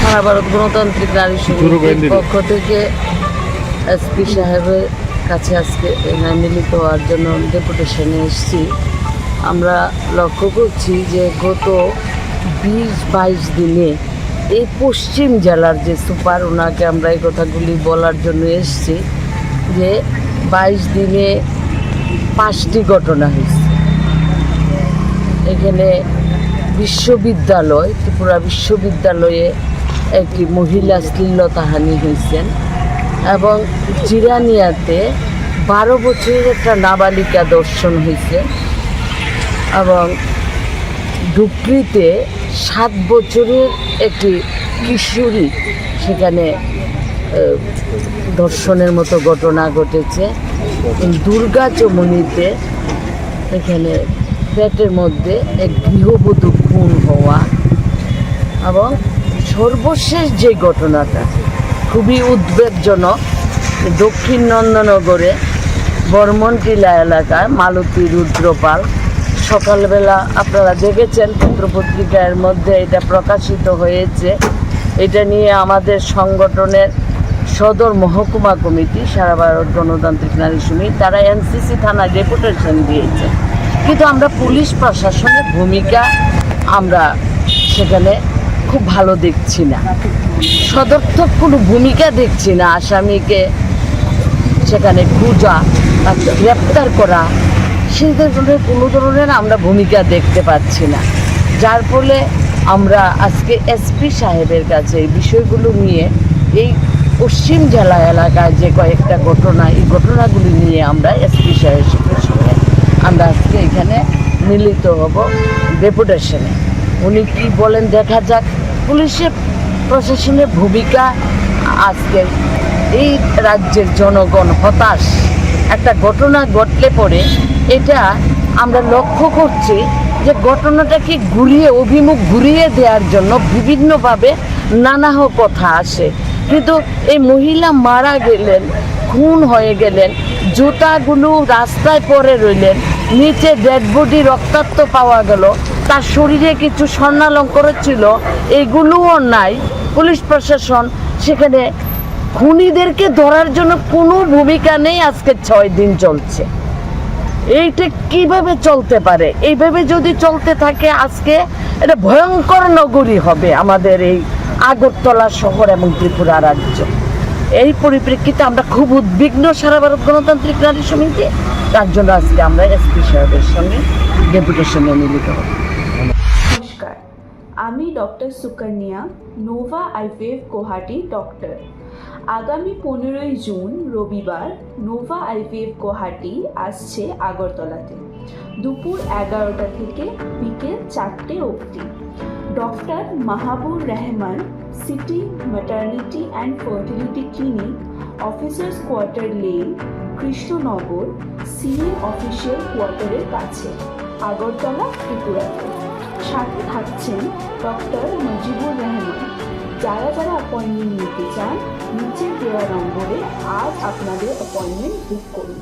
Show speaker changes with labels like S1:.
S1: সারা ভারত গণতান্ত্রিক নারী সমিতির পক্ষ থেকে এসপি সাহেবের কাছে আজকে মিলিত হওয়ার জন্য ডেপুটেশনে এসেছি। আমরা লক্ষ্য করছি যে গত 20-22 দিনে এই পশ্চিম জেলার যে সুপার, ওনাকে আমরা এই কথাগুলি বলার জন্য এসেছি যে 22 দিনে 5টি ঘটনা হয়েছে। এখানে বিশ্ববিদ্যালয়, ত্রিপুরা বিশ্ববিদ্যালয়ে একটি মহিলা শ্লীলতাহানি হয়েছেন এবং জিরানিয়াতে 12 বছরের একটা নাবালিকা দর্শন হয়েছে এবং ডুকরিতে 7 বছরের একটি কিশোরী সেখানে ধর্ষণের মতো ঘটনা ঘটেছে। দুর্গা চমনিতে এখানে পেটের মধ্যে এক গৃহবধূ খুন হওয়া এবং সর্বশেষ যে ঘটনাটা খুবই উদ্বেগজনক, দক্ষিণ নন্দনগরে বর্মনটিলা এলাকায় মালতী রুদ্রপাল, সকালবেলা আপনারা দেখেছেন পত্রপত্রিকার মধ্যে এটা প্রকাশিত হয়েছে। এটা নিয়ে আমাদের সংগঠনের সদর মহকুমা কমিটি, সারা ভারত গণতান্ত্রিক নারী সমিতি, তারা এনসিসি থানায় ডেপুটেশন দিয়েছে, কিন্তু আমরা পুলিশ প্রশাসনের ভূমিকা আমরা সেখানে খুব ভালো দেখছি না, সদর্থক কোনো ভূমিকা দেখছি না। আসামিকে সেখানে খোঁজা, গ্রেপ্তার করা, সেই ধরনের কোনো ধরনের আমরা ভূমিকা দেখতে পাচ্ছি না, যার ফলে আমরা আজকে এসপি সাহেবের কাছে এই বিষয়গুলো নিয়ে, এই পশ্চিম জেলা এলাকায় যে কয়েকটা ঘটনা, এই ঘটনাগুলি নিয়ে আমরা এসপি সাহেবের সঙ্গে আমরা আজকে এখানে মিলিত হব ডেপুটেশনে। উনি কি বলেন দেখা যাক। পুলিশের প্রশাসনের ভূমিকা, আজকে এই রাজ্যের জনগণ হতাশ। একটা ঘটনা ঘটলে পরে এটা আমরা লক্ষ্য করছি যে ঘটনাটাকে অভিমুখ ঘুরিয়ে দেওয়ার জন্য বিভিন্নভাবে নানা কথা আসে, কিন্তু এই মহিলা মারা গেলেন, খুন হয়ে গেলেন, জুতাগুলো রাস্তায় পড়ে রইলেন, নিচে ডেড বডি রক্তাক্ত পাওয়া গেল, তার শরীরে কিছু স্বর্ণালঙ্কার ছিল, এগুলোও নাই। পুলিশ প্রশাসন সেখানে খুনিদেরকে ধরার জন্য কোনো ভূমিকা নেই। আজকে 6 দিন চলছে। এইটা কিভাবে চলতে পারে? এইভাবে যদি চলতে থাকে আজকে এটা ভয়ঙ্কর নগরী হবে আমাদের এই আগরতলা শহর এবং ত্রিপুরা রাজ্য। এই পরিপ্রেক্ষিতে আমরা খুব উদ্বিগ্ন, সারা ভারত গণতান্ত্রিক নারী সমিতি। তার জন্য আজকে আমরা এসপি সাহেবের সঙ্গে ডেপুটেশনে মিলিত হব।
S2: নমস্কার, আমি doctor Sukanya, Nova IVF Guwahati doctor. আগামী 15ই জুন রবিবার নোভা আইভিএফ গুয়াহাটি আসছে আগরতলাতে দুপুর 11টা থেকে বিকেল 4টে অবধি। Doctor Mahabur Rahman city maternity and fertility clinic, officers quarter lane, Krishnanagar, CM official কোয়ার্টারের কাছে, আগরতলা, ত্রিপুরাতে। সাথে থাকছেন ডক্টর মুজিবুর রহমান। যারা অ্যাপয়েন্টমেন্ট নিতে চান নিচে দেওয়া নম্বরে আজ আপনাদের অ্যাপয়েন্টমেন্ট বুক করুন।